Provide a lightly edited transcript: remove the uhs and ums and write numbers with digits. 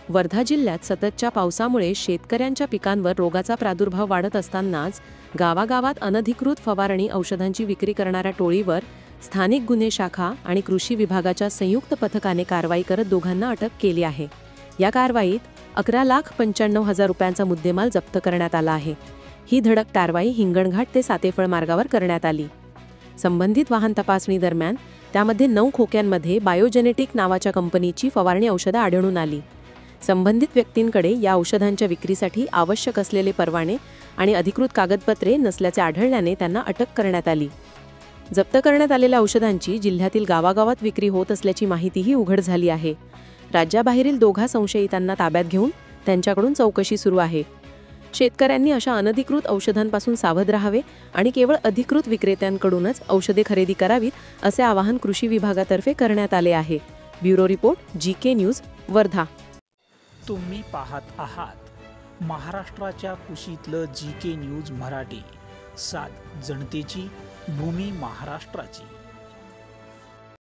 वर्धा जिल्ह्यात सततच्या पावसामुळे शेतकऱ्यांच्या पिकांवर रोगाचा प्रादुर्भाव वाढत असतानाच गावागावात अनधिकृत फवारणी औषधांची विक्री करणाऱ्या टोळीवर स्थानिक गुन्हे शाखा आणि कृषी विभागाच्या संयुक्त पथकाने कारवाई करत दोघांना अटक केली आहे। या कारवाईत 11,95,000 रुपयांचा मुद्देमाल जप्त करण्यात आला आहे। ही धडक कारवाई हिंगणघाट ते सातेफळ मार्गावर करण्यात आली। संबंधित वाहन तपासणी दरम्यान त्यामध्ये 9 खोक्यांमध्ये बायोजेनेटिक नावाच्या कंपनीची फवारणी औषधं आढळून आली। संबंधित व्यक्तींकडे या औषधांच्या विक्रीसाठी आवश्यक असलेले परवाने आणि अधिकृत कागदपत्रे नसल्याचे आढळल्याने त्यांना अटक करण्यात आली। जप्त करण्यात आलेल्या औषधांची जिल्ह्यातील गावागावात विक्री होत असल्याची माहितीही उघड झाली आहे। राज्याबाहेरील दोघा संशयितांना ताब्यात घेऊन त्यांच्याकडून चौकशी सुरू आहे। शेतकऱ्यांनी अशा अनधिकृत औषधांपासून सावध राहावे आणि केवळ अधिकृत विक्रेत्यांकडूनच औषधे खरेदी करावीत असे आवाहन कृषी विभागातर्फे करण्यात आले आहे। Bureau report GK news Wardha. तुम्ही पाहत आहात महाराष्ट्राच्या कुशीतलं GK न्यूज मराठी, सात जनतेची, भूमी महाराष्ट्राची।